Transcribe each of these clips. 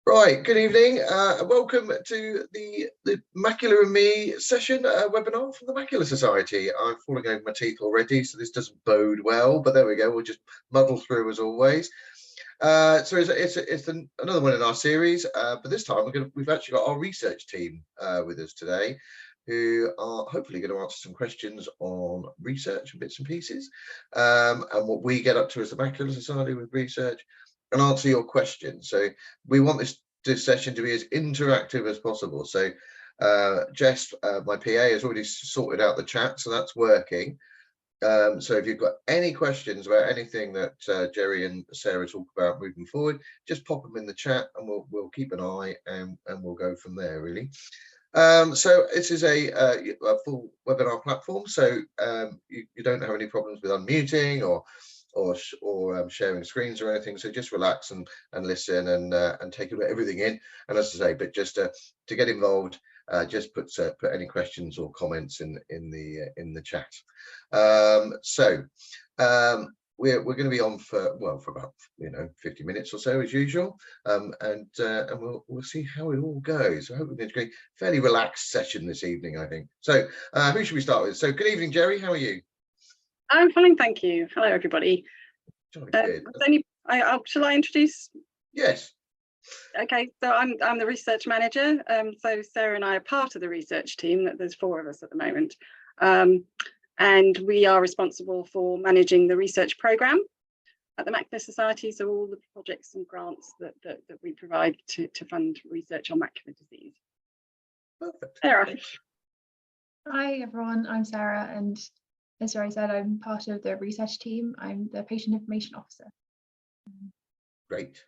Right, good evening. Welcome to the Macular and Me session webinar from the Macular Society. I'm falling over my teeth already, so this doesn't bode well, but there we go. We'll just muddle through as always. So it's another one in our series, but this time we've actually got our research team with us today, who are hopefully going to answer some questions on research and bits and pieces, and what we get up to as the Macular Society with research, and answer your questions. So we want this session to be as interactive as possible. So Jess, my PA, has already sorted out the chat, so that's working. So if you've got any questions about anything that Jerry and Sarah talk about moving forward, just pop them in the chat and we'll keep an eye and we'll go from there, really. So this is a full webinar platform, so you don't have any problems with unmuting or sharing screens or anything, so just relax and listen and take everything in. And as I say, but just to get involved, just put any questions or comments in the chat. We're going to be on for about 50 minutes or so as usual, and we'll see how it all goes. I hope it's a fairly relaxed session this evening, I think. So who should we start with? So good evening, Jerry. How are you? I'm fine, thank you. Hello, everybody. Shall I introduce? Yes. Okay, so I'm the research manager. So Sarah and I are part of the research team. There's 4 of us at the moment, and we are responsible for managing the research program at the Macular Society. So all the projects and grants that we provide to fund research on macular disease. Perfect. Sarah. Hi everyone, I'm Sarah, and as Jerry said, I'm part of the research team. I'm the patient information officer. Great.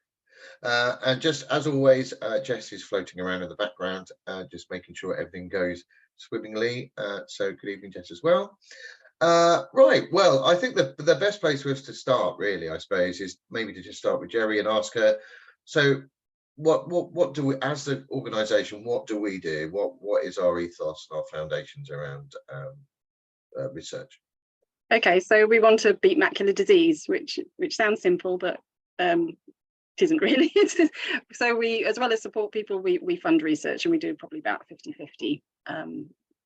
And just as always, Jess is floating around in the background, just making sure everything goes swimmingly. So good evening, Jess, as well. Right, well, I think the best place for us to start, really, I suppose, is maybe to just start with Jerry and ask her, so what do we, as an organisation, what do we do? What is our ethos and our foundations around research? Okay, so we want to beat macular disease, which sounds simple, but it isn't really. So we, as well as support people, we fund research, and we do probably about 50-50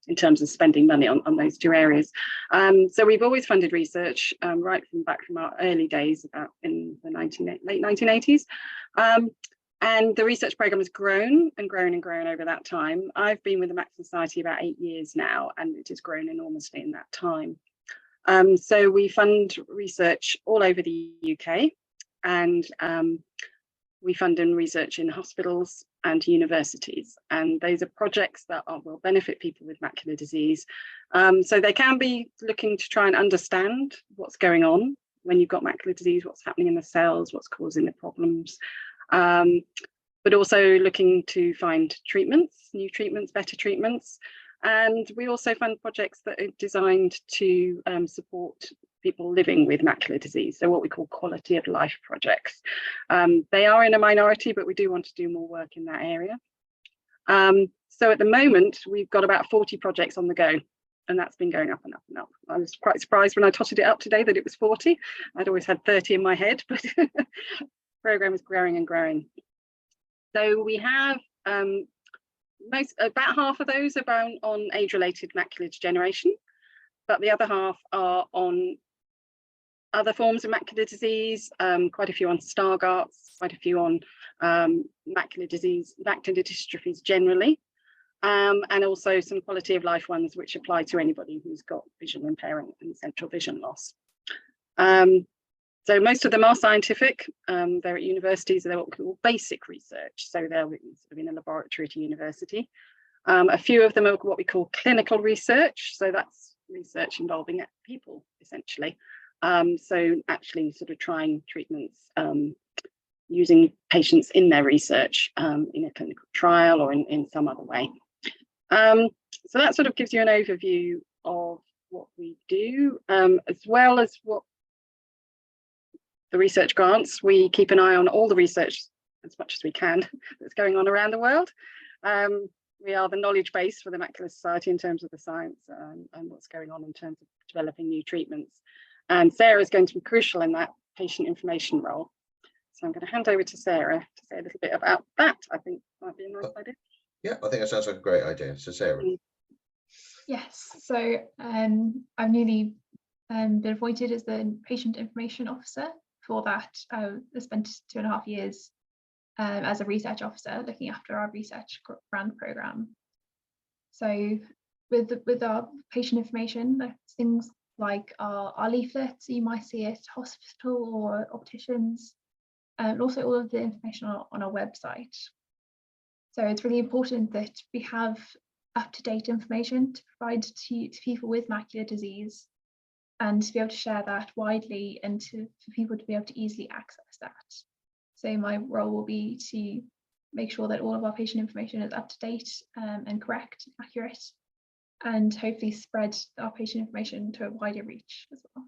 in terms of spending money on those 2 areas. So we've always funded research right from our early days, about in the late 1980s. And the research program has grown and grown and grown over that time. I've been with the Macular Society about 8 years now, and it has grown enormously in that time. So we fund research all over the UK, and we fund research in hospitals and universities, and those are projects that will benefit people with macular disease. So they can be looking to try and understand what's going on when you've got macular disease, what's happening in the cells, what's causing the problems, but also looking to find treatments, new treatments, better treatments. And we also fund projects that are designed to support people living with macular disease, so what we call quality of life projects. They are in a minority, but we do want to do more work in that area. So at the moment, we've got about 40 projects on the go, and that's been going up and up and up. I was quite surprised when I totted it up today that it was 40. I'd always had 30 in my head, but the program is growing and growing. So we have about half of those are on age-related macular degeneration, but the other half are on other forms of macular disease, quite a few on Stargardt's, quite a few on macular disease, macular dystrophies generally, and also some quality of life ones which apply to anybody who's got visual impairment and central vision loss. So most of them are scientific. They're at universities, they're what we call basic research. So they're sort of in a laboratory at a university. A few of them are what we call clinical research. So that's research involving people, essentially. So actually sort of trying treatments using patients in their research in a clinical trial or in some other way. So that sort of gives you an overview of what we do, as well as what the research grants. We keep an eye on all the research as much as we can that's going on around the world. We are the knowledge base for the Macular Society in terms of the science and what's going on in terms of developing new treatments. And Sarah is going to be crucial in that patient information role. So So I'm going to hand over to Sarah to say a little bit about that. I think might be a nice idea. Yeah, I think that sounds like a great idea. So Sarah. Yes, so I've newly been appointed as the Patient Information Officer. For that, I spent 2.5 years as a research officer looking after our research grant programme. So with our patient information, there's things like our leaflets you might see at hospital or opticians, and also all of the information on our website. So it's really important that we have up-to-date information to provide to people with macular disease, and to be able to share that widely and for people to be able to easily access that. So my role will be to make sure that all of our patient information is up to date and correct, accurate, and hopefully spread our patient information to a wider reach as well.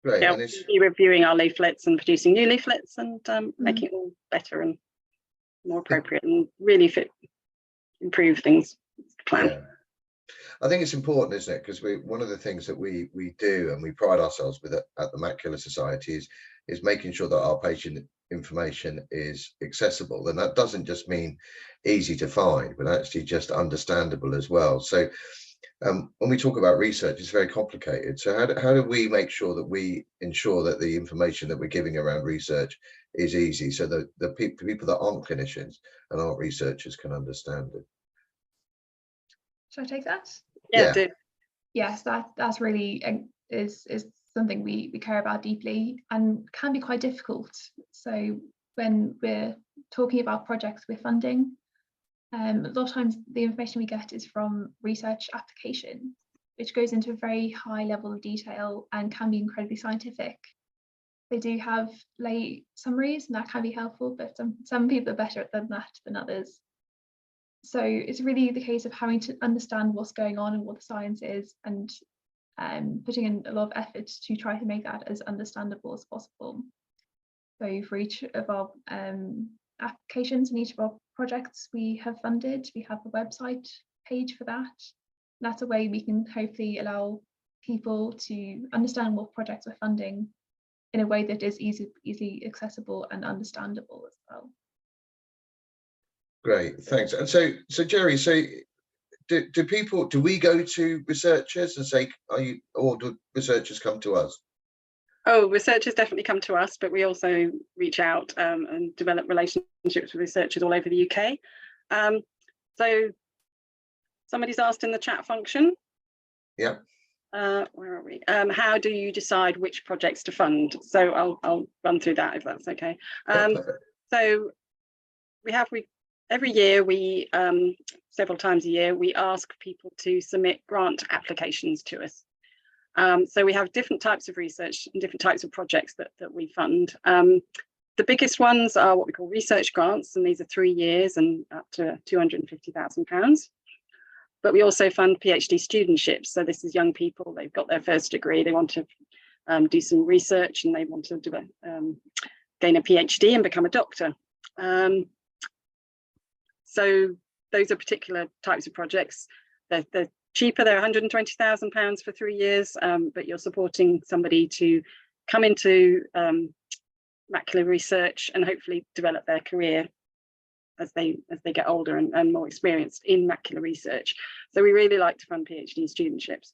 Great. Yeah, And we'll be reviewing our leaflets and producing new leaflets and making it all better and more appropriate and really improve things. Plan. Yeah. I think it's important, isn't it? Because one of the things that we do and we pride ourselves with at the Macular Society is making sure that our patient information is accessible, and that doesn't just mean easy to find, but actually just understandable as well. So when we talk about research, it's very complicated. So how do we make sure that we ensure that the information that we're giving around research is easy, so that the people that aren't clinicians and aren't researchers can understand it? Should I take that? Yeah. Yeah. Yes, that's really is something we care about deeply and can be quite difficult. So when we're talking about projects we're funding, a lot of times the information we get is from research application, which goes into a very high level of detail and can be incredibly scientific. They do have lay summaries, and that can be helpful, but some people are better at that than others. So it's really the case of having to understand what's going on and what the science is, and putting in a lot of effort to try to make that as understandable as possible. So for each of our applications and each of our projects we have funded, we have a website page for that. And that's a way we can hopefully allow people to understand what projects we're funding in a way that is easily accessible and understandable as well. Great, thanks. And so Jerry, so do we go to researchers and say, or do researchers come to us? Oh, researchers definitely come to us, but we also reach out and develop relationships with researchers all over the UK. So somebody's asked in the chat function. Yeah. Where are we? How do you decide which projects to fund? So I'll run through that if that's okay. So every year several times a year, we ask people to submit grant applications to us. So we have different types of research and different types of projects that we fund. The biggest ones are what we call research grants, and these are 3 years and up to £250,000. But we also fund PhD studentships. So this is young people, they've got their first degree, they want to do some research and they want to gain a PhD and become a doctor. So those are particular types of projects. They're cheaper, they're £120,000 for 3 years, but you're supporting somebody to come into macular research and hopefully develop their career as they get older and more experienced in macular research. So we really like to fund PhD studentships.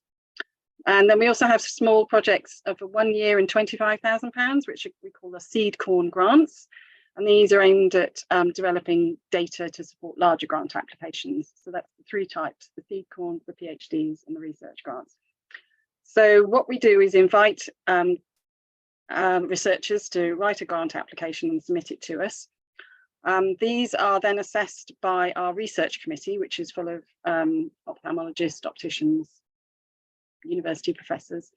And then we also have small projects of 1 year and £25,000, which we call the seed corn grants. And these are aimed at developing data to support larger grant applications. So that's the 3 types: the seed corn, the PhDs, and the research grants. So what we do is invite researchers to write a grant application and submit it to us. These are then assessed by our research committee, which is full of ophthalmologists, opticians, university professors.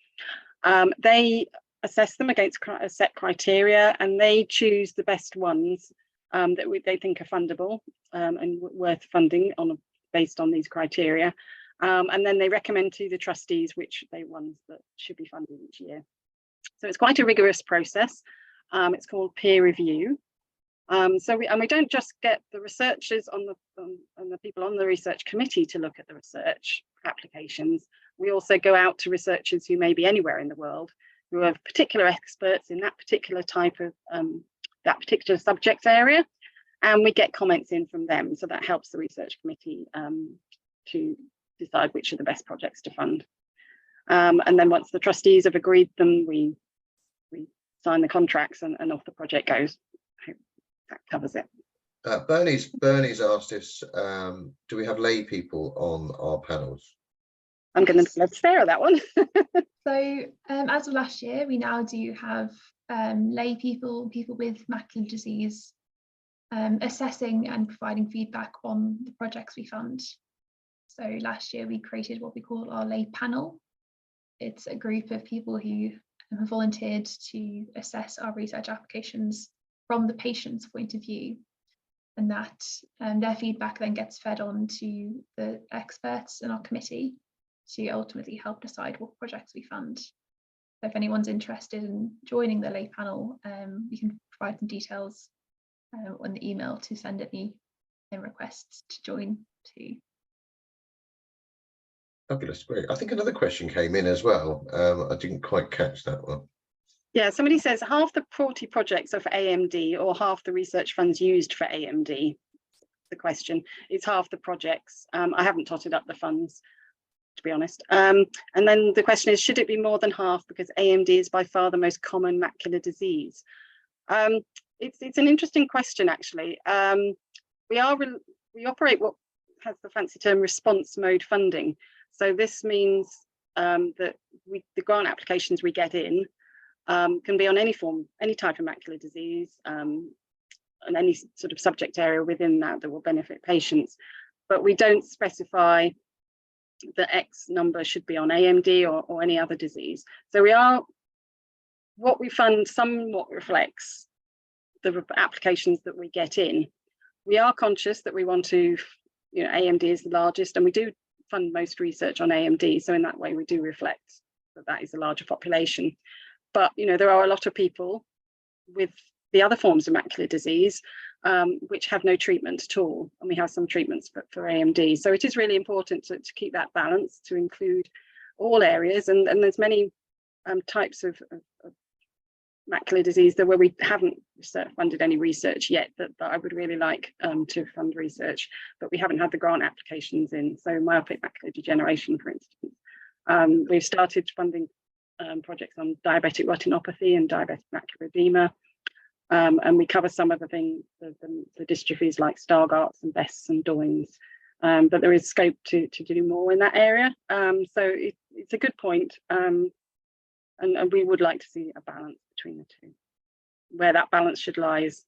They assess them against a set criteria, and they choose the best ones that they think are fundable and worth funding based on these criteria. And then they recommend to the trustees which ones that should be funded each year. So it's quite a rigorous process. It's called peer review. So we don't just get the researchers and the people on the research committee to look at the research applications. We also go out to researchers who may be anywhere in the world, who are particular experts in that particular type of that particular subject area, and we get comments in from them. So that helps the research committee to decide which are the best projects to fund. And then once the trustees have agreed them, we sign the contracts and off the project goes. I hope that covers it. Bernie's asked us, do we have lay people on our panels? I'm going to let Sarah at that one. So as of last year, we now do have lay people with macular disease, assessing and providing feedback on the projects we fund. So last year we created what we call our lay panel. It's a group of people who have volunteered to assess our research applications from the patient's point of view, and that their feedback then gets fed on to the experts in our committee to ultimately help decide what projects we fund. So if anyone's interested in joining the lay panel, we can provide some details on the email to send any requests to join too. Fabulous, great. I think another question came in as well. I didn't quite catch that one. Yeah, somebody says half the 40 projects are for AMD, or half the research funds used for AMD. The question is half the projects. I haven't totted up the funds, to be honest. And then the question is, should it be more than half, because AMD is by far the most common macular disease? It's an interesting question, actually. We operate what has the fancy term response mode funding. So this means that the grant applications we get in can be on any form, any type of macular disease, and any sort of subject area within that will benefit patients. But we don't specify that X number should be on AMD or any other disease. So what we fund somewhat reflects the applications that we get in. We are conscious that we want to, AMD is the largest, and we do fund most research on AMD. So in that way, we do reflect that is a larger population. But, there are a lot of people with the other forms of macular disease which have no treatment at all. And we have some treatments for AMD. So it is really important to keep that balance, to include all areas. And there's many types of macular disease where we haven't funded any research yet that I would really like to fund research, but we haven't had the grant applications in. So myopic macular degeneration, for instance. We've started funding projects on diabetic retinopathy and diabetic macular edema, and we cover some of the dystrophies like Stargardt's and Best's and Doyne's, but there is scope to do more in that area. So it's a good point, and we would like to see a balance between the two. Where that balance should lie is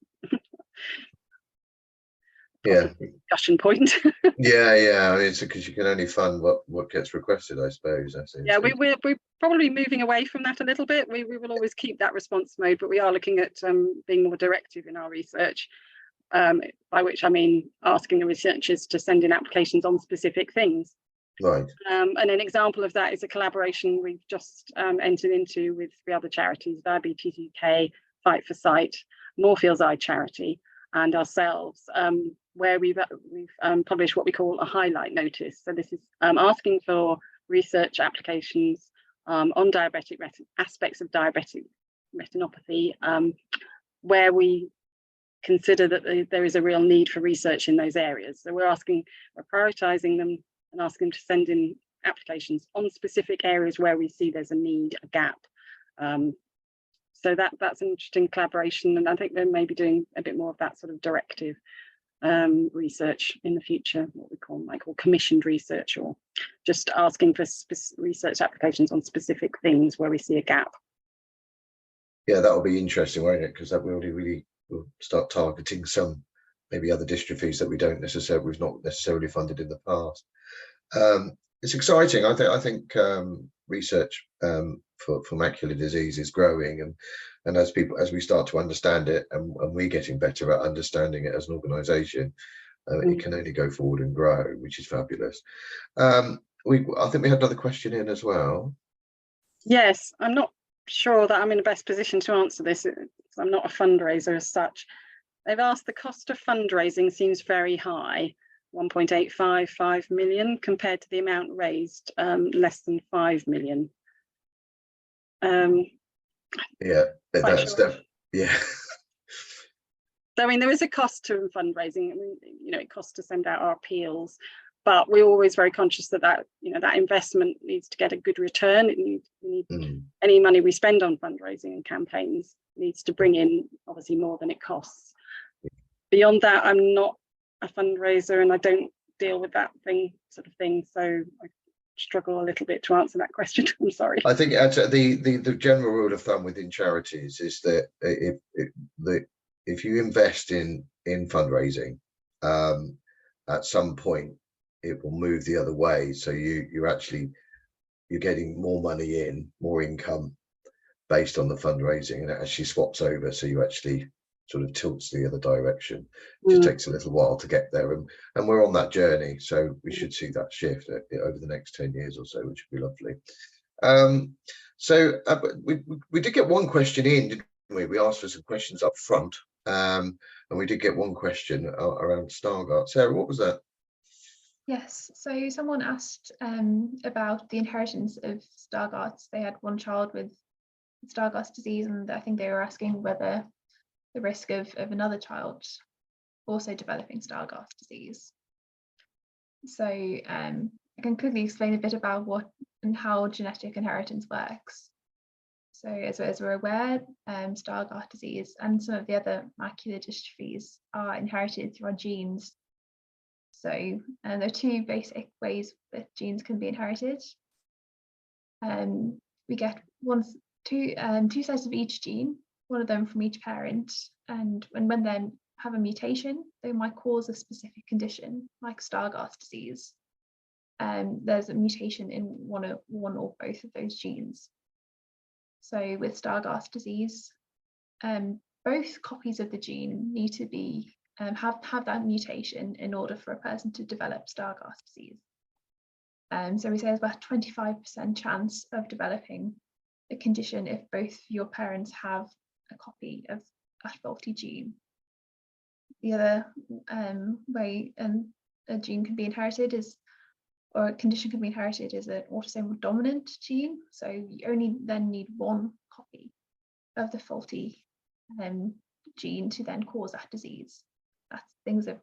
discussion point. yeah. I mean, it's because you can only fund what gets requested, I suppose. Yeah, we're probably moving away from that a little bit. We will always keep that response mode, but we are looking at being more directive in our research, by which I mean asking the researchers to send in applications on specific things. Right. And an example of that is a collaboration we've just entered into with 3 other charities: Diabetes UK, Fight for Sight, Moorfields Eye Charity, and ourselves, where we've published what we call a highlight notice. So this is asking for research applications on diabetic aspects of diabetic retinopathy, where we consider that there is a real need for research in those areas. So we're prioritizing them and asking them to send in applications on specific areas where we see there's a need, a gap. So that's an interesting collaboration, and I think they may be doing a bit more of that sort of directive research in the future, what we might call commissioned research, or just asking for research applications on specific things where we see a gap. Yeah, that'll be interesting, won't it? Because that will start targeting some maybe other dystrophies that we've not necessarily funded in the past. It's exciting. I think research for macular disease is growing, and as we start to understand it, and we're getting better at understanding it as an organisation, it can only go forward and grow, which is fabulous. I think we had another question in as well. Yes, I'm not sure that I'm in the best position to answer this, because I'm not a fundraiser as such. They've asked, the cost of fundraising seems very high, 1.855 million compared to the amount raised, less than 5 million. Yeah, that's sure. yeah. So, I mean, there is a cost to fundraising. I mean, you know, it costs to send out our appeals, but we're always very conscious that you know, that investment needs to get a good return. We need any money we spend on fundraising and campaigns needs to bring in obviously more than it costs. Beyond that, I'm not a fundraiser and I don't deal with that sort of thing. So I struggle a little bit to answer that question. I'm sorry. I think the general rule of thumb within charities is that if you invest in fundraising, at some point it will move the other way. So you're getting more money in, more income based on the fundraising, and it actually swaps over. So you actually sort of tilts the other direction. It just takes a little while to get there, and we're on that journey. So we should see that shift over the next 10 years or so, which would be lovely. We did get one question in, didn't we? We asked for some questions up front, and we did get one question around Stargardt. Sarah, what was that? Yes, so someone asked about the inheritance of Stargardt's. They had one child with Stargardt's disease, and I think they were asking whether the risk of another child also developing Stargardt's disease. So I can quickly explain a bit about what and how genetic inheritance works. So as we're aware, Stargardt disease and some of the other macular dystrophies are inherited through our genes. So there are two basic ways that genes can be inherited. We get two sets of each gene, one of them from each parent, and when they have a mutation, they might cause a specific condition like Stargardt disease. There's a mutation in one or both of those genes. So with Stargardt disease, both copies of the gene need to be have that mutation in order for a person to develop Stargardt disease. So we say there's about 25% chance of developing the condition if both your parents have a copy of that faulty gene. The other way a gene can be inherited or a condition can be inherited is an autosomal dominant gene. So you only then need one copy of the faulty gene to then cause that disease. That's things of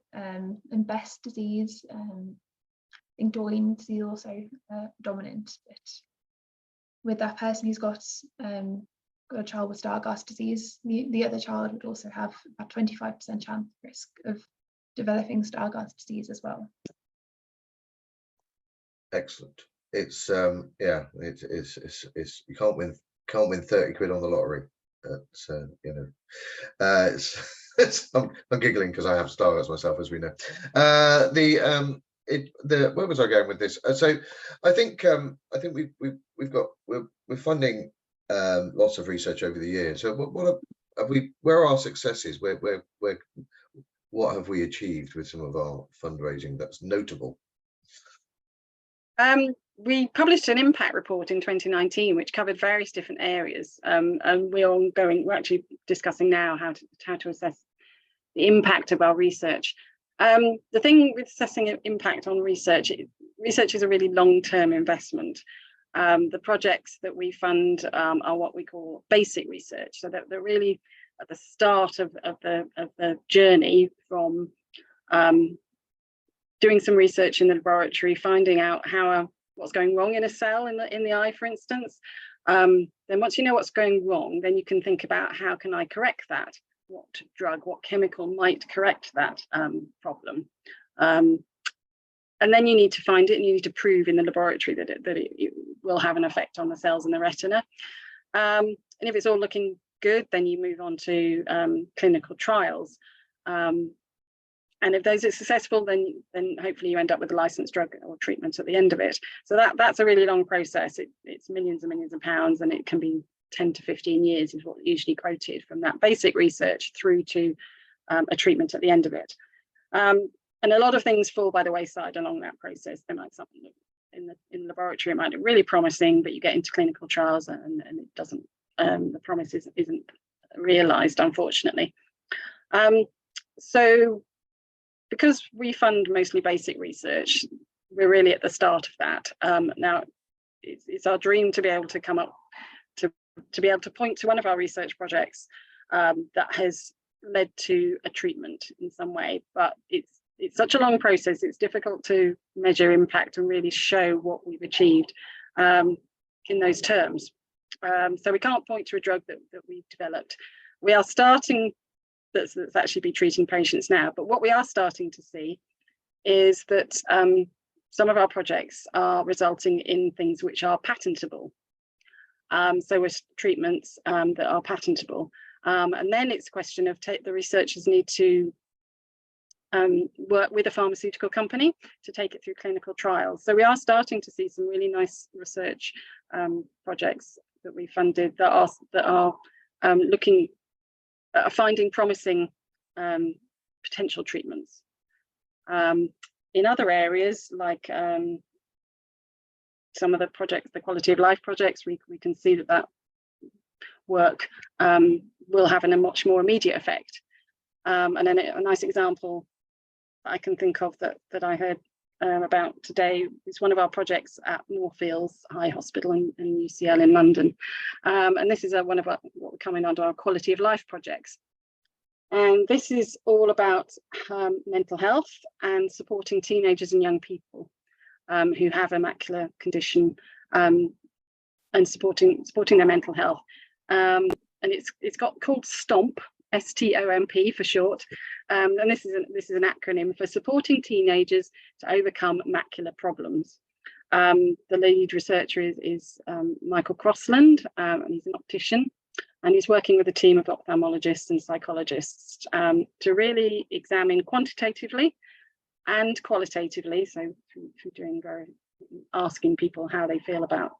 Best disease, I think Doyne disease also dominant. But with that person who's got a child with Stargardt disease, the other child would also have about 25% chance risk of developing Stargardt disease as well. Excellent. It's yeah, it's you can't win 30 quid on the lottery. It's you know, I'm giggling because I have Stargardt myself, as we know. Where was I going with this? So I think we're funding lots of research over the years. So where are our successes? What have we achieved with some of our fundraising that's notable? We published an impact report in 2019 which covered various different areas, and we're actually discussing now how to assess the impact of our research. The thing with assessing impact on research is a really long-term investment. The projects that we fund are what we call basic research, so that they're really at the start of the journey from doing some research in the laboratory, finding out what's going wrong in a cell in the eye, for instance. Then once you know what's going wrong, then you can think about how can I correct that? What drug, what chemical might correct that problem? And then you need to find it, and you need to prove in the laboratory that it will have an effect on the cells in the retina. And if it's all looking good, then you move on to clinical trials. And if those are successful, then hopefully you end up with a licensed drug or treatment at the end of it. So that's a really long process. It's millions and millions of pounds, and it can be 10 to 15 years is what's usually quoted, from that basic research through to a treatment at the end of it. And a lot of things fall by the wayside along that process. There might something in the laboratory, it might look really promising, but you get into clinical trials and it doesn't. The promise isn't realised, unfortunately. So because we fund mostly basic research, we're really at the start of that. Now, it's our dream to be able to come up to to be able to point to one of our research projects that has led to a treatment in some way, but it's such a long process, it's difficult to measure impact and really show what we've achieved in those terms. So we can't point to a drug that we've developed. We are starting, that's actually be treating patients now, but what we are starting to see is that some of our projects are resulting in things which are patentable. So with treatments that are patentable. And then it's a question of the researchers need to work with a pharmaceutical company to take it through clinical trials. So we are starting to see some really nice research projects that we funded that are looking at finding promising potential treatments. In other areas, like some of the projects, the quality of life projects, we can see that work will have a much more immediate effect. And then a nice example I can think of that I heard about today is one of our projects at Moorfields Eye Hospital and UCL in London. And this is one of what we're coming under our quality of life projects. And this is all about mental health and supporting teenagers and young people who have a macular condition and supporting their mental health. And it's got called STOMP, S-T-O-M-P for short. And this is an acronym for supporting teenagers to overcome macular problems. The lead researcher is Michael Crossland, and he's an optician, and he's working with a team of ophthalmologists and psychologists to really examine quantitatively and qualitatively, so through asking people how they feel about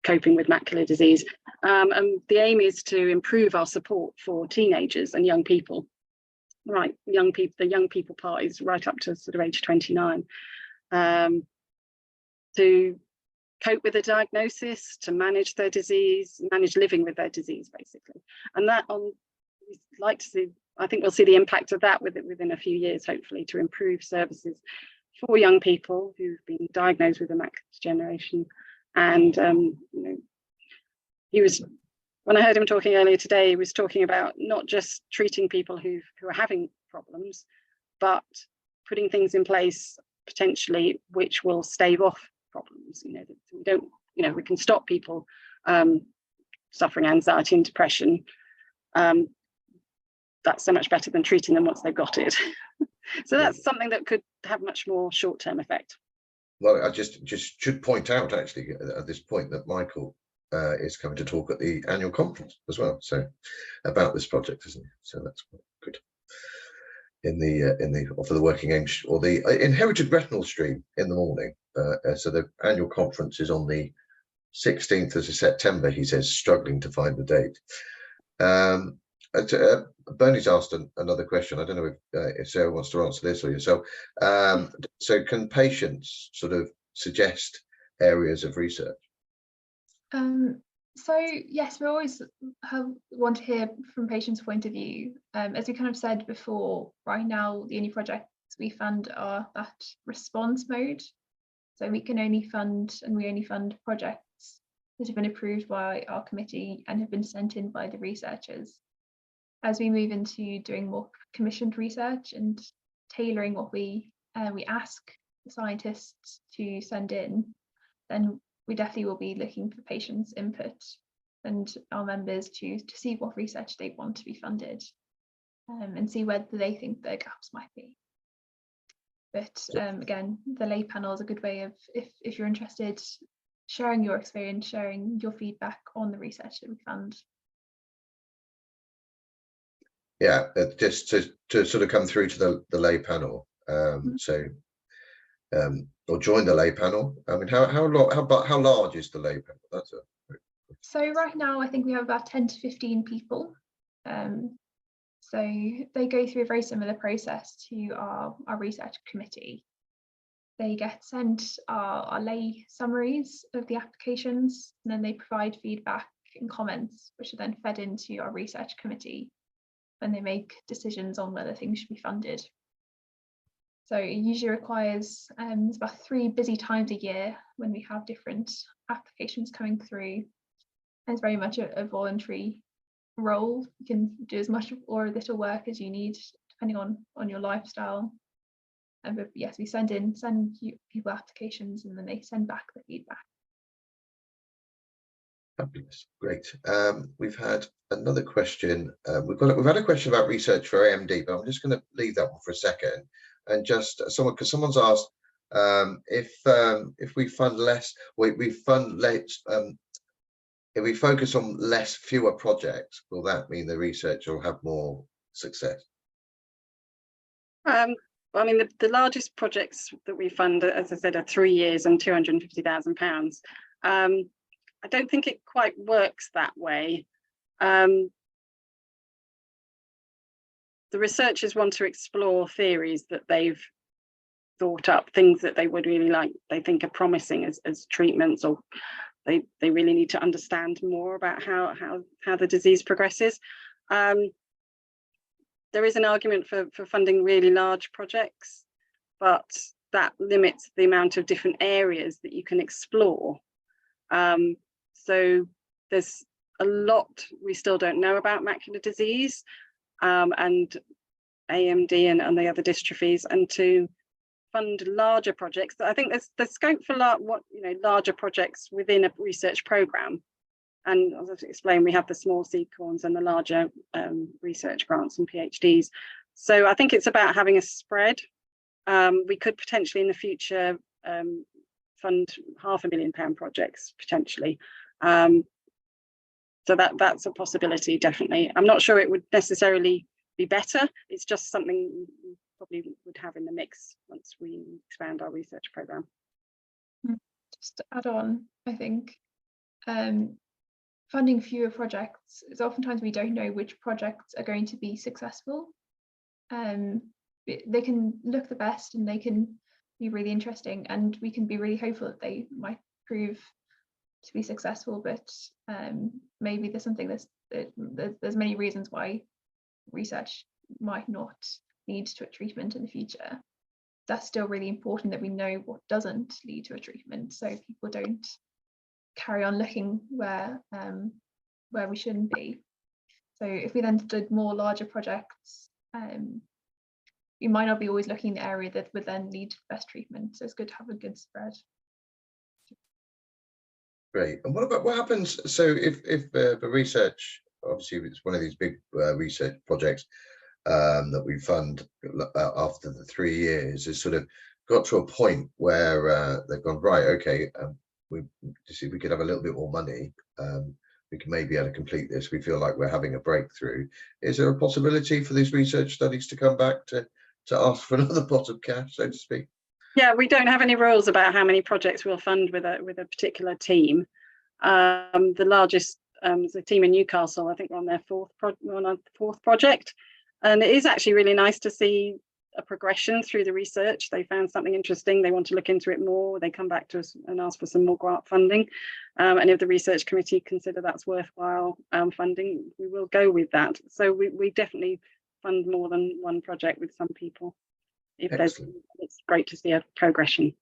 coping with macular disease. And the aim is to improve our support for teenagers and young people. Right, the young people part is right up to sort of age 29. To cope with the diagnosis, to manage their disease, manage living with their disease, basically. And that we'd like to see, I think we'll see the impact of that within a few years, hopefully, to improve services for young people who've been diagnosed with a macular degeneration. And when I heard him talking earlier today, he was talking about not just treating people who are having problems, but putting things in place potentially which will stave off problems. We can stop people suffering anxiety and depression. That's so much better than treating them once they've got it. So that's something that could have much more short-term effect. Well, I just should point out actually at this point that Michael is coming to talk at the annual conference as well, so about this project, isn't he? So that's good. For the working age or the inherited retinal stream in the morning. So the annual conference is on the 16th of September. He says, struggling to find the date. Bernie's asked another question. I don't know if Sarah wants to answer this or yourself. So can patients sort of suggest areas of research? So yes, we always want to hear from patients' point of view. As we kind of said before, right now the only projects we fund are that response mode. So we only fund projects that have been approved by our committee and have been sent in by the researchers. As we move into doing more commissioned research and tailoring what we ask the scientists to send in, then we definitely will be looking for patients' input and our members to see what research they want to be funded and see whether they think their gaps might be. But again, the lay panel is a good way of, if you're interested, sharing your experience, sharing your feedback on the research that we fund. Yeah, just to sort of come through to the lay panel. Or join the lay panel. I mean, how large is the lay panel? So right now, I think we have about 10 to 15 people. So they go through a very similar process to our research committee. They get sent our lay summaries of the applications, and then they provide feedback and comments, which are then fed into our research committee when they make decisions on whether things should be funded. So it usually requires about 3 busy times a year when we have different applications coming through and it's very much a voluntary role. You can do as much or little work as you need, depending on your lifestyle. But yes, we send people applications, and then they send back the feedback. Fabulous, great. We've had another question. We've had a question about research for AMD, but I'm just going to leave that one for a second. And just someone's asked if we fund less, we fund less. If we focus on fewer projects, will that mean the research will have more success? I mean, the largest projects that we fund, as I said, are 3 years and £250,000. I don't think it quite works that way. The researchers want to explore theories that they've thought up, things that they would really like, they think are promising as treatments, or they really need to understand more about how the disease progresses. There is an argument for funding really large projects, but that limits the amount of different areas that you can explore. So there's a lot we still don't know about macular disease and AMD and the other dystrophies, and to fund larger projects. I think there's scope for larger projects within a research program. And as I've explained, we have the small seed corns and the larger research grants and PhDs. So I think it's about having a spread. We could potentially in the future fund £500,000 projects potentially. So that's a possibility, definitely. I'm not sure it would necessarily be better. It's just something we probably would have in the mix once we expand our research program. Just to add on, I think funding fewer projects is oftentimes we don't know which projects are going to be successful. They can look the best and they can be really interesting, and we can be really hopeful that they might prove to be successful, but maybe there's something there's many reasons why research might not lead to a treatment in the future. That's still really important that we know what doesn't lead to a treatment, so people don't carry on looking where we shouldn't be. So if we then did more larger projects, we might not be always looking in the area that would then lead to the best treatment. So it's good to have a good spread. Great. And what happens? So if the research, obviously it's one of these big research projects that we fund after the 3 years, is sort of got to a point where they've gone, right, okay, we could have a little bit more money, we can maybe be able to complete this, we feel like we're having a breakthrough. Is there a possibility for these research studies to come back to ask for another pot of cash, so to speak? Yeah, we don't have any rules about how many projects we'll fund with a particular team. The largest is a team in Newcastle. I think we're on their fourth project, and it is actually really nice to see a progression through the research. They found something interesting, they want to look into it more, they come back to us and ask for some more grant funding, and if the research committee consider that's worthwhile funding, we will go with that. So we definitely fund more than one project with some people. It's great to see a progression.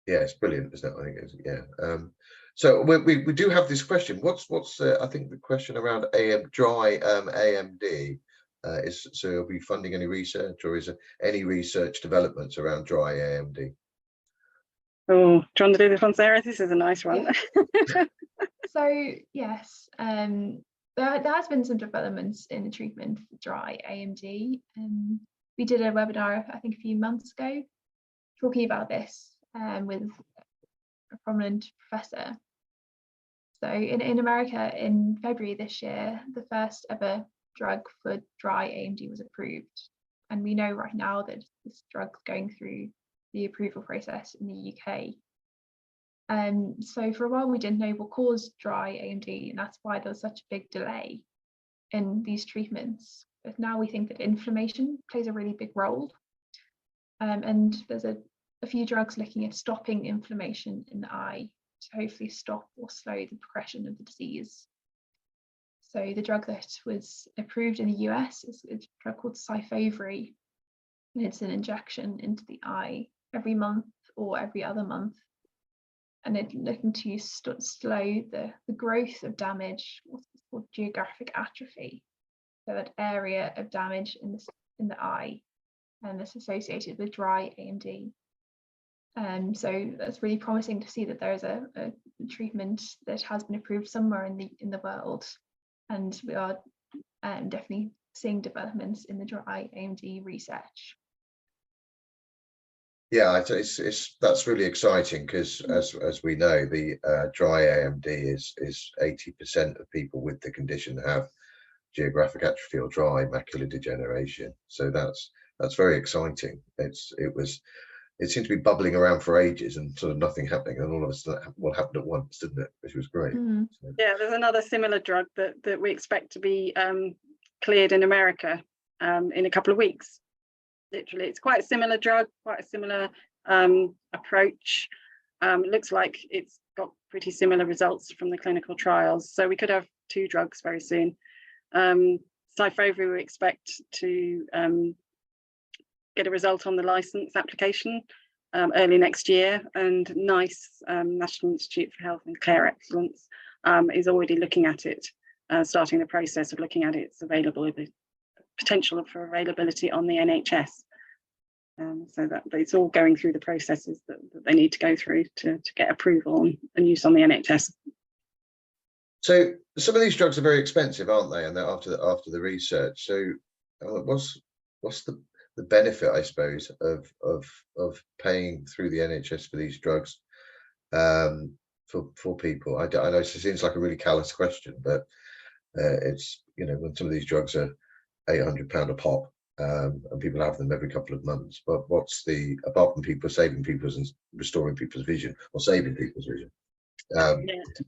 Yeah, it's brilliant, isn't it? I think it's, yeah. So we do have this question. What's I think the question around dry AMD is, so are we funding any research, or is there any research developments around dry AMD? Oh, do you want to do this one, Sarah? This is a nice one. Yeah. So yes, there has been some developments in the treatment for dry AMD. We did a webinar, I think, a few months ago, talking about this with a prominent professor. So in America, in February this year, the first ever drug for dry AMD was approved. And we know right now that this drug's going through the approval process in the UK. So for a while, we didn't know what caused dry AMD, and that's why there was such a big delay in these treatments. But now we think that inflammation plays a really big role. And there's a few drugs looking at stopping inflammation in the eye to hopefully stop or slow the progression of the disease. So the drug that was approved in the US is a drug called Syfovre, and it's an injection into the eye every month or every other month. and it's looking to slow the growth of damage, what's called geographic atrophy, so that area of damage in the eye, and that's associated with dry AMD. So that's really promising to see that there is a treatment that has been approved somewhere in the world, and we are definitely seeing developments in the dry AMD research. Yeah, that's really exciting, because as we know, the dry AMD is 80% of people with the condition have geographic atrophy or dry macular degeneration. So that's very exciting. It seemed to be bubbling around for ages and sort of nothing happening, and all of a sudden what happened at once, didn't it? Which was great. So. Yeah, there's another similar drug that we expect to be cleared in America in a couple of weeks. Literally, it's quite a similar drug, quite a similar approach. It looks like it's got pretty similar results from the clinical trials, so we could have 2 drugs very soon. Syfovre, we expect to get a result on the license application early next year, and NICE, National Institute for Health and Care Excellence, is already looking at it, starting the process of looking at its potential for availability on the NHS. So that it's all going through the processes that they need to go through to get approval and use on the NHS. So some of these drugs are very expensive, aren't they? And they're after the research. So what's the benefit, I suppose, of paying through the NHS for these drugs for people? I know it seems like a really callous question, but it's, you know, when some of these drugs are £800 a pop, and people have them every couple of months, but what's apart from people saving people's and restoring people's vision, or saving people's vision?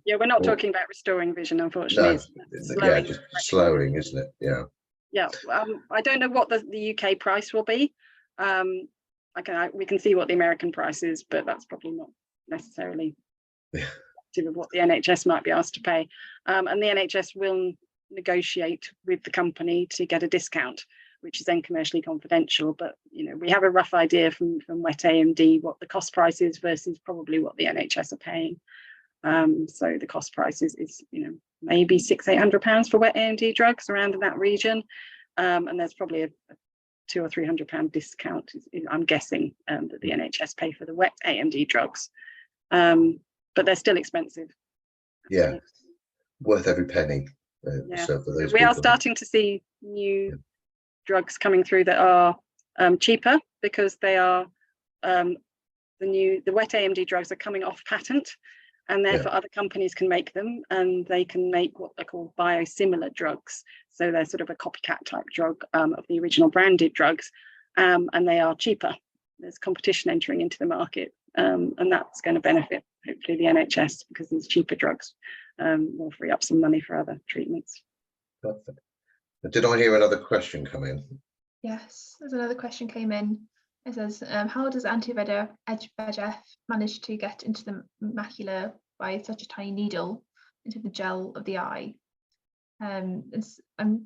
Yeah, we're not talking about restoring vision, unfortunately. No, yeah, just slowing, isn't it? Yeah. Yeah, I don't know what the UK price will be. We can see what the American price is, but that's probably not necessarily of what the NHS might be asked to pay. And the NHS will negotiate with the company to get a discount, which is then commercially confidential. But you know, we have a rough idea from wet AMD what the cost price is versus probably what the NHS are paying. So the cost price is you know, maybe £600-800 for wet AMD drugs, around in that region, and there's probably a £200 or £300 discount, I'm guessing, that the NHS pay for the wet AMD drugs, but they're still expensive. Yeah, worth every penny. Yeah. So for those we people, are starting to see new drugs coming through that are cheaper, because they are the wet AMD drugs are coming off patent, and therefore other companies can make them, and they can make what they're called biosimilar drugs. So they're sort of a copycat type drug of the original branded drugs, and they are cheaper. There's competition entering into the market, and that's going to benefit hopefully the NHS, because these cheaper drugs will free up some money for other treatments. Perfect. Did I hear another question come in? Yes, there's another question came in. It says, how does anti-VEGF manage to get into the macula by such a tiny needle into the gel of the eye? I'm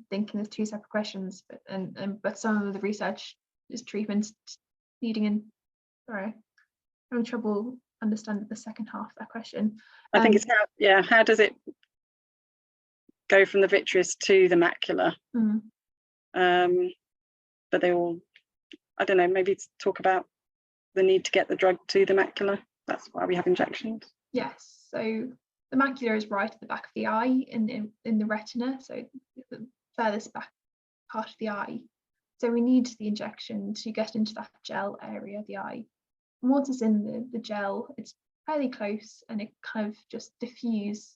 thinking there's 2 separate questions, but some of the research is treatments needing in. Sorry, I'm having trouble understanding the second half of that question. I think it's how does it go from the vitreous to the macula? But they all, I don't know, maybe talk about the need to get the drug to the macula. That's why we have injections. Yes, so the macula is right at the back of the eye in the retina, so the furthest back part of the eye. So we need the injection to get into that gel area of the eye. And once it's in the gel, it's fairly close, and it kind of just diffuse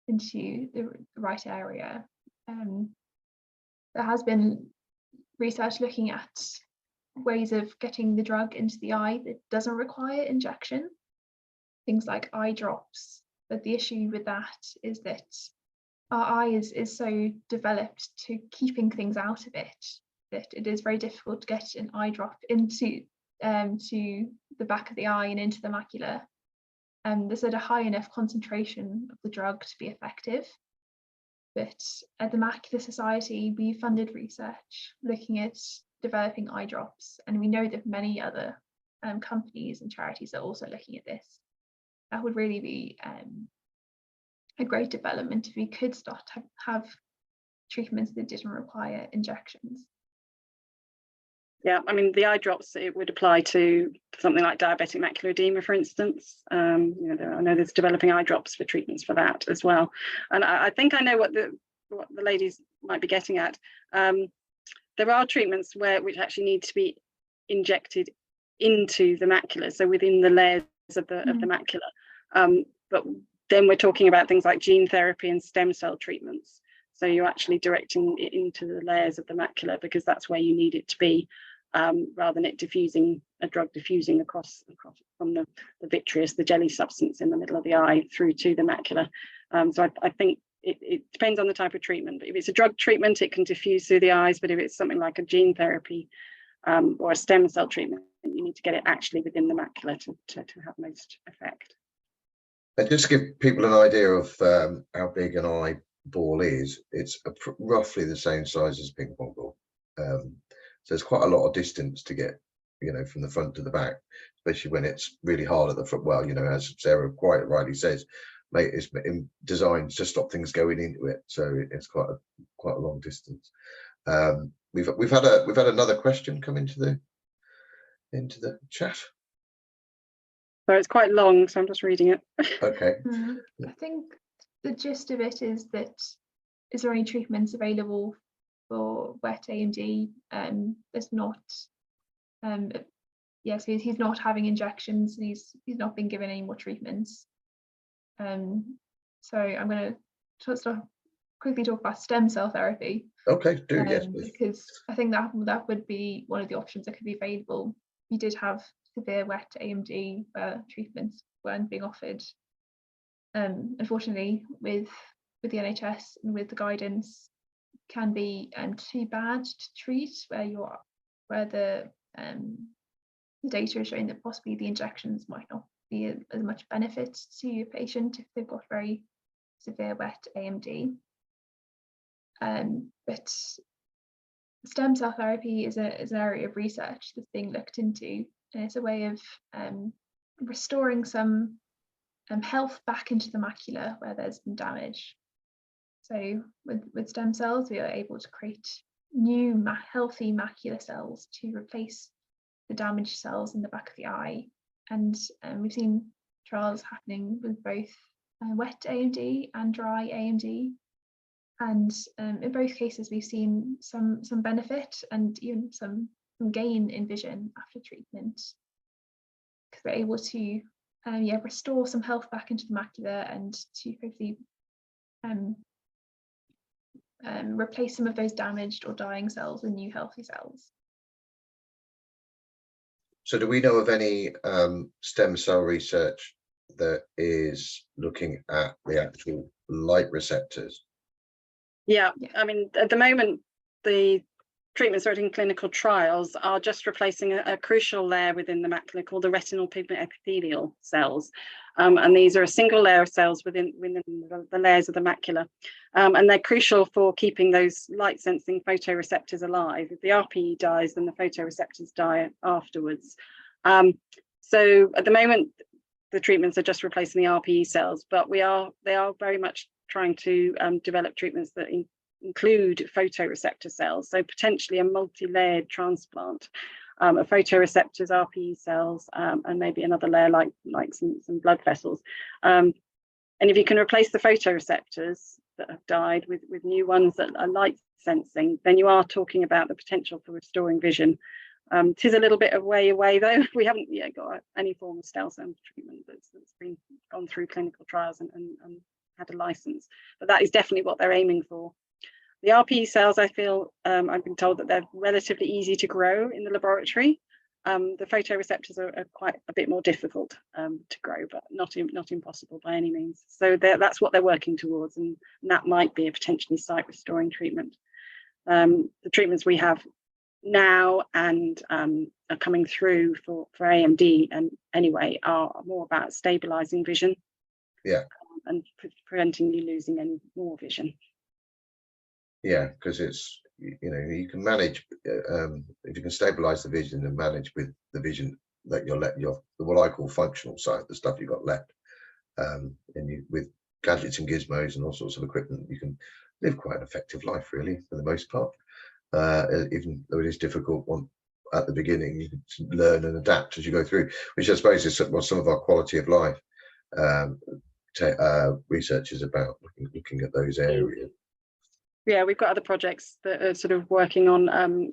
into the right area. There has been research looking at ways of getting the drug into the eye that doesn't require injection, things like eye drops. But the issue with that is that our eye is so developed to keeping things out of it that it is very difficult to get an eye drop into to the back of the eye and into the macula. There's at a high enough concentration of the drug to be effective. But at the Macular Society, we funded research looking at developing eye drops, and we know that many other companies and charities are also looking at this. that would really be a great development if we could start to have treatments that didn't require injections. Yeah, I mean, the eye drops, it would apply to something like diabetic macular edema, for instance. You know, I know there's developing eye drops for treatments for that as well. And I think I know what the ladies might be getting at. There are treatments which actually need to be injected into the macula, so within the layers of the macula. But then we're talking about things like gene therapy and stem cell treatments. So you're actually directing it into the layers of the macula because that's where you need it to be, rather than it diffusing, a drug diffusing across from the vitreous, the jelly substance in the middle of the eye, through to the macula. So I think it depends on the type of treatment. But if it's a drug treatment, it can diffuse through the eyes. But if it's something like a gene therapy or a stem cell treatment, you need to get it actually within the macula to have most effect. And just to give people an idea of how big an eyeball is, it's roughly the same size as a ping pong ball. So it's quite a lot of distance to get, you know, from the front to the back, especially when it's really hard at the front. Well, you know, as Sarah quite rightly says, mate, it's designed to stop things going into it, so it's quite a long distance. We've had another question come into the chat. So it's quite long, so I'm just reading it. Okay. I think the gist of it is that, is there any treatments available for wet AMD? There's not. Yes, he's not having injections. He's not been given any more treatments. So I'm going to quickly talk about stem cell therapy. Okay, do yes, please. Because I think that would be one of the options that could be available. We did have severe wet AMD where treatments weren't being offered. Unfortunately, with the NHS and with the guidance, can be too bad to treat, where the data is showing that possibly the injections might not be as much benefit to your patient if they've got very severe wet AMD. But stem cell therapy is an area of research that's being looked into, and it's a way of restoring some health back into the macula where there's been damage. So with stem cells, we are able to create new healthy macular cells to replace the damaged cells in the back of the eye. And we've seen trials happening with both wet AMD and dry AMD. And in both cases, we've seen some benefit and even some gain in vision after treatment, because we're able to restore some health back into the macula and to hopefully replace some of those damaged or dying cells with new healthy cells. So do we know of any stem cell research that is looking at the actual light receptors? Yeah, I mean, at the moment, the treatments that are in clinical trials are just replacing a crucial layer within the macula called the retinal pigment epithelial cells. And these are a single layer of cells within the layers of the macula. And they're crucial for keeping those light sensing photoreceptors alive. If the RPE dies, then the photoreceptors die afterwards. So at the moment, the treatments are just replacing the RPE cells, but they are very much trying to develop treatments that include photoreceptor cells, so potentially a multi-layered transplant of photoreceptors, RPE cells, and maybe another layer like some blood vessels. And if you can replace the photoreceptors that have died with new ones that are light sensing, then you are talking about the potential for restoring vision. It is a little bit of way away though. We haven't yet got any form of stem cell treatment that's been gone through clinical trials and had a license, but that is definitely what they're aiming for. The RPE cells, I feel, I've been told that they're relatively easy to grow in the laboratory. The photoreceptors are quite a bit more difficult to grow, but not impossible by any means. So that's what they're working towards, and that might be a potentially sight restoring treatment. The treatments we have now and are coming through for AMD and anyway are more about stabilizing vision. Yeah. And preventing you losing any more vision. Yeah, because it's, you know, you can manage if you can stabilize the vision and manage with the vision that what I call functional sight, the stuff you've got left, with gadgets and gizmos and all sorts of equipment, you can live quite an effective life, really, for the most part. Even though it is difficult at the beginning, you can learn and adapt as you go through, which I suppose is what some of our quality of life research is about, looking at those areas. Yeah, we've got other projects that are sort of working on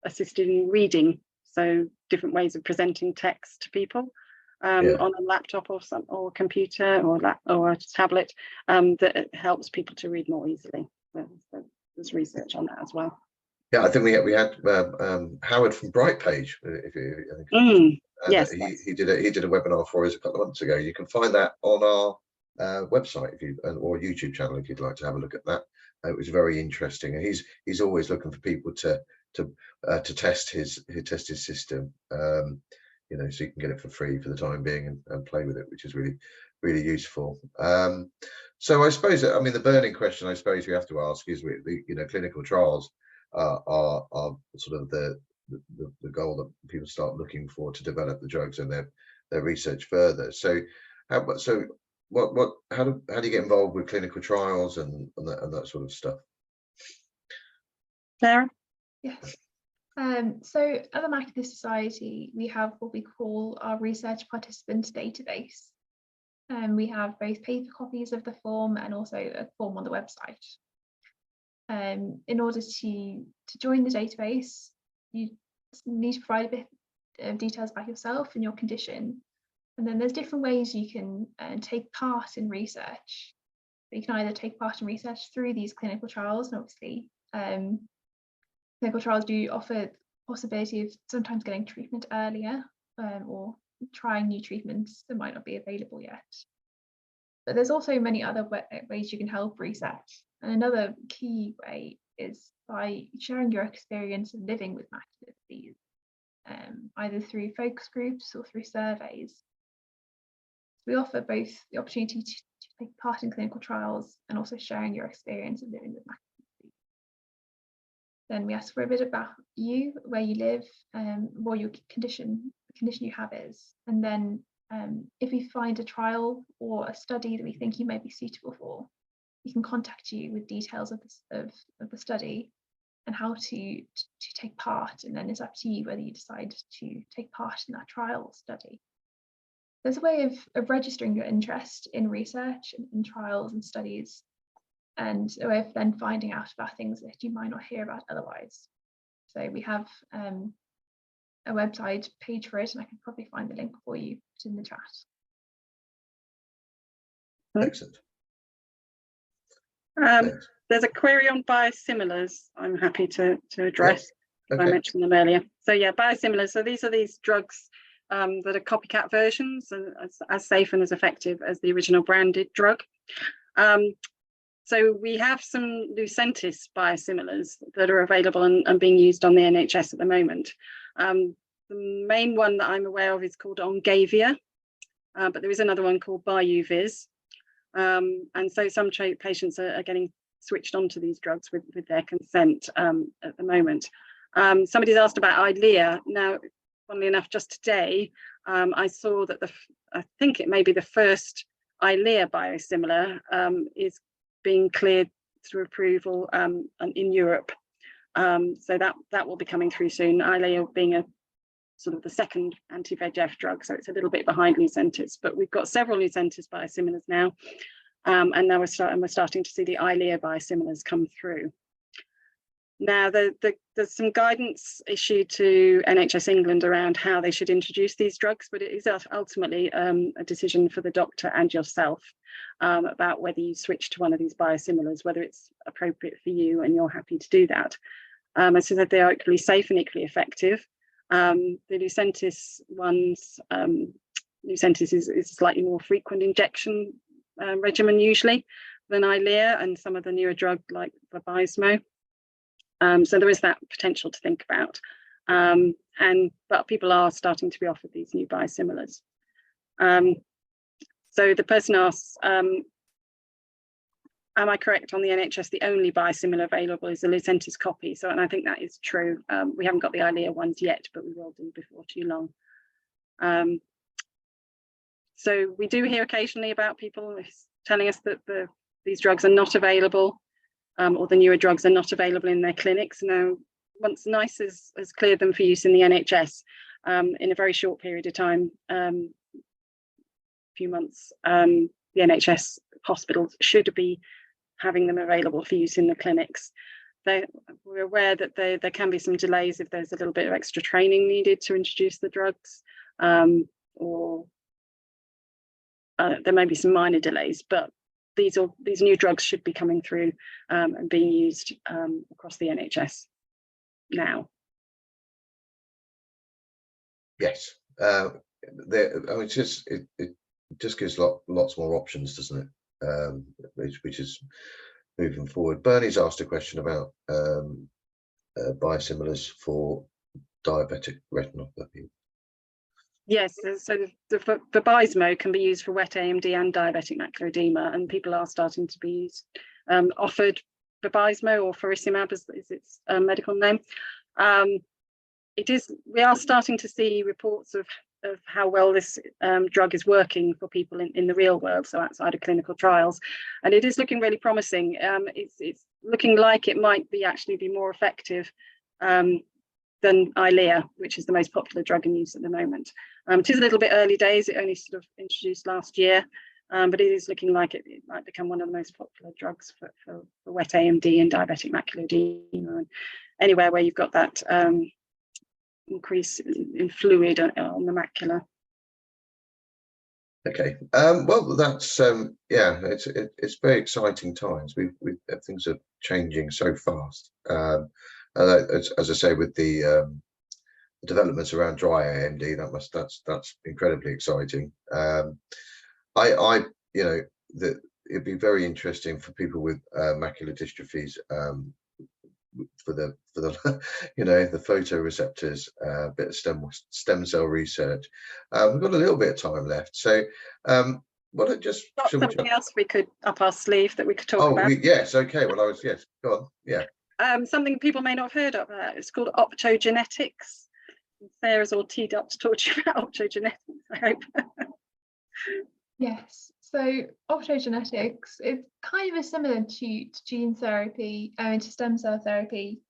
assisted in reading, so different ways of presenting text to people on a laptop or computer or a tablet that helps people to read more easily. So there's research on that as well. Yeah, I think we had Howard from Brightpage. Yes, he did a webinar for us a couple of months ago. You can find that on our website or YouTube channel if you'd like to have a look at that. It was very interesting, and he's always looking for people to test his system, you know, so you can get it for free for the time being and play with it, which is really useful. So I suppose, I mean, the burning question I suppose we have to ask is, you know, clinical trials are sort of the goal that people start looking for to develop the drugs and their research further. So how do you get involved with clinical trials and that sort of stuff? Sarah? Yes. So at the Macular Society, we have what we call our research participants database. We have both paper copies of the form and also a form on the website. In order to join the database, you need to provide a bit of details about yourself and your condition. And then there's different ways you can take part in research. You can either take part in research through these clinical trials, and obviously clinical trials do offer the possibility of sometimes getting treatment earlier or trying new treatments that might not be available yet. But there's also many other ways you can help research. And another key way is by sharing your experience of living with macular disease, either through focus groups or through surveys. We offer both the opportunity to take part in clinical trials and also sharing your experience of living with macular disease. Then we ask for a bit about you, where you live, what your condition you have is. And then if we find a trial or a study that we think you may be suitable for, we can contact you with details of the study and how to take part. And then it's up to you whether you decide to take part in that trial or study. There's a way of registering your interest in research and in trials and studies, and a way of then finding out about things that you might not hear about otherwise. So we have a website page for it, and I can probably find the link for you in the chat. Excellent. There's a query on biosimilars I'm happy to address. Okay. I mentioned them earlier. So yeah, biosimilars. So these are these drugs that are copycat versions and as safe and as effective as the original branded drug. So we have some Lucentis biosimilars that are available and being used on the NHS at the moment. The main one that I'm aware of is called Ongavia, but there is another one called Biovis. And so some patients are getting switched onto these drugs with their consent at the moment. Somebody's asked about Eylea. Now, funnily enough, just today, I saw that I think it may be the first Eylea biosimilar is being cleared through approval in Europe. So that will be coming through soon. Eylea being a sort of the second anti-VEGF drug, so it's a little bit behind Lucentis, but we've got several Lucentis biosimilars now, and now we're starting to see the Eylea biosimilars come through. Now, there's some guidance issued to NHS England around how they should introduce these drugs, but it is ultimately a decision for the doctor and yourself about whether you switch to one of these biosimilars, whether it's appropriate for you and you're happy to do that. As I said, they are equally safe and equally effective. The Lucentis ones, Lucentis is a slightly more frequent injection regimen usually than Eylea and some of the newer drugs like the Bismo. So there is that potential to think about, but people are starting to be offered these new biosimilars. So the person asks, am I correct on the NHS? The only biosimilar available is the Lucentis copy. So, and I think that is true. We haven't got the Eylea ones yet, but we will do before too long. So we do hear occasionally about people telling us that these drugs are not available, or the newer drugs are not available in their clinics. Now, once NICE has cleared them for use in the NHS in a very short period of time, few months, the NHS hospitals should be having them available for use in the clinics. We're aware that there can be some delays if there's a little bit of extra training needed to introduce the drugs, or there may be some minor delays, but these new drugs should be coming through and being used across the NHS now. Yes, I mean, it just gives lots more options, doesn't it? Which is moving forward. Bernie's asked a question about biosimilars for diabetic retinopathy. Yes, so the Bismo can be used for wet AMD and diabetic macular edema, and people are starting to be offered Bismo, or faricimab is its medical name. We are starting to see reports of how well this drug is working for people in the real world, so outside of clinical trials, and it is looking really promising. It's looking like it might actually be more effective than Eylea, which is the most popular drug in use at the moment. It is a little bit early days, it only sort of introduced last year, but it is looking like it might become one of the most popular drugs for wet AMD and diabetic macular edema, and anywhere where you've got that increase in fluid on the macula. Okay, well, that's yeah, it's very exciting times. Things are changing so fast. As I say, with the developments around dry AMD, that's incredibly exciting. It'd be very interesting for people with macular dystrophies, for the the photoreceptors, bit of stem cell research. We've got a little bit of time left, so something else we could up our sleeve that we could talk about. Yes, okay. Well, yes, go on. Yeah. Something people may not have heard of. It's called Optogenetics. Sarah's all teed up to talk to you about optogenetics, I hope. Yes, so optogenetics is kind of similar to gene therapy and to stem cell therapy.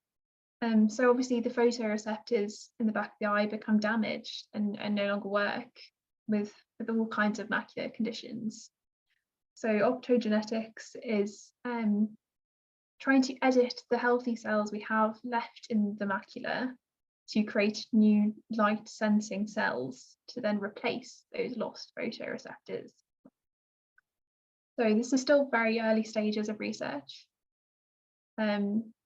So obviously the photoreceptors in the back of the eye become damaged and no longer work with all kinds of macular conditions. So optogenetics is trying to edit the healthy cells we have left in the macula to create new light sensing cells to then replace those lost photoreceptors. So this is still very early stages of research, but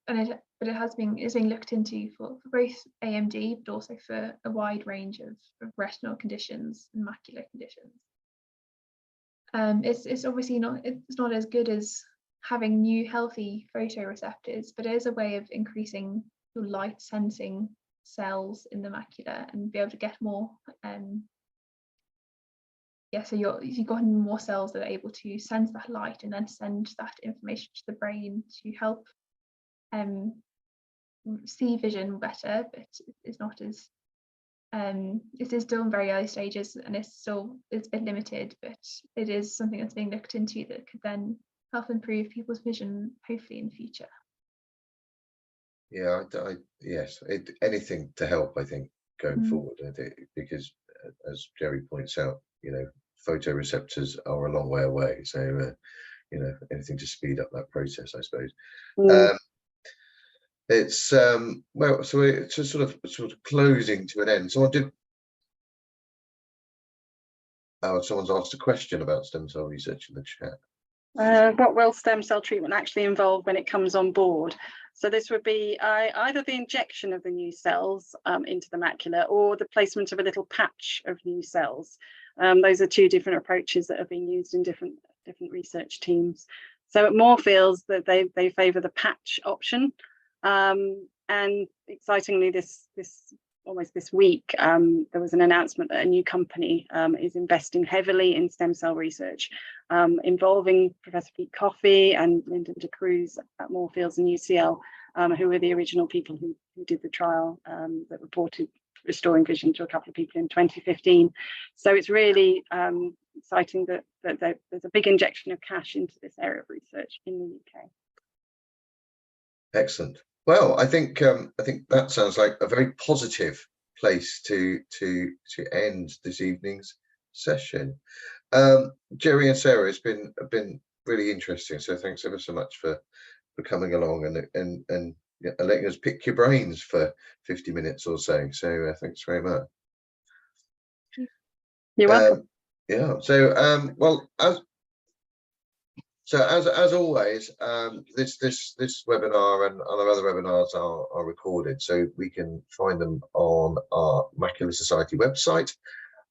it's being looked into for both AMD, but also for a wide range of retinal conditions and macular conditions. It's obviously not as good as having new healthy photoreceptors, but it is a way of increasing your light sensing cells in the macula and be able to get more so you've got more cells that are able to sense that light and then send that information to the brain to help see vision better, but it's not as it is still in very early stages and it's a bit limited, but it is something that's being looked into that could then help improve people's vision hopefully in the future. Yeah, yes, anything to help, I think, going forward, because as Jerry points out, photoreceptors are a long way away, so anything to speed up that process, I suppose. It's well, so it's just sort of closing to an end. Someone's asked a question about stem cell research in the chat. What will stem cell treatment actually involve when it comes on board? So this would be either the injection of the new cells into the macula or the placement of a little patch of new cells. Those are two different approaches that are being used in different research teams. So at Moorfields, that they favour the patch option, and excitingly, almost this week, there was an announcement that a new company is investing heavily in stem cell research, involving Professor Pete Coffey and Lyndon de Cruz at Moorfields and UCL, who were the original people who did the trial that reported restoring vision to a couple of people in 2015. So it's really exciting that there's a big injection of cash into this area of research in the UK. Excellent. Well, I think that sounds like a very positive place to end this evening's session. Jerry and Sarah, it's been really interesting. So thanks ever so much for coming along and letting us pick your brains for 50 minutes or so. So thanks very much. You're welcome. Yeah. So well, as always, this webinar and our other webinars are recorded, so we can find them on our Macular Society website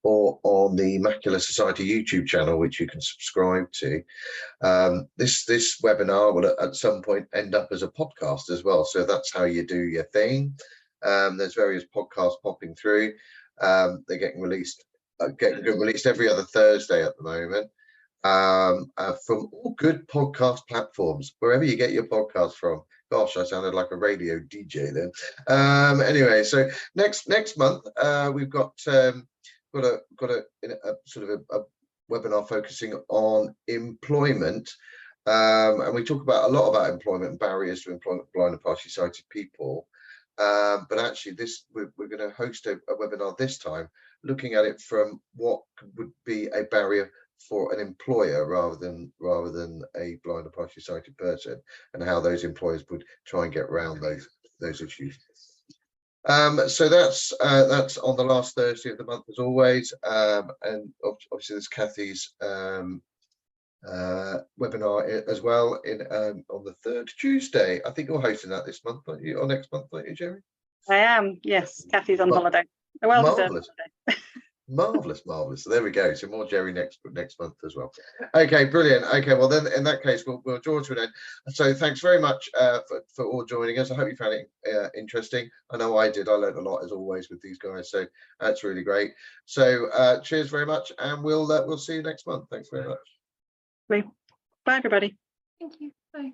or on the Macular Society YouTube channel, which you can subscribe to. This webinar will at some point end up as a podcast as well, so that's how you do your thing. There's various podcasts popping through. They're getting released every other Thursday at the moment, from all good podcast platforms, wherever you get your podcast from. Gosh, I sounded like a radio DJ then. Anyway, so next month we've got a sort of a webinar focusing on employment, and we talk about a lot about employment and barriers to employment for blind and partially sighted people. But actually, we're going to host a webinar this time, looking at it from what would be a barrier for an employer rather than a blind or partially sighted person, and how those employers would try and get around those issues. So that's on the last Thursday of the month, as always, and obviously there's Kathy's webinar as well on the third Tuesday. I think you're hosting that this month, aren't you, or next month, aren't you, Jerry? I am, yes. Kathy's on holiday. A well-deserved holiday. Marvelous. So there we go. So more Jerry next month as well. Okay, brilliant. Okay, well then in that case we'll draw to an end. So thanks very much for all joining us. I hope you found it interesting. I know I did. I learned a lot as always with these guys, so that's really great. So cheers very much, and we'll see you next month. Thanks very much. Bye everybody. Thank you. Bye.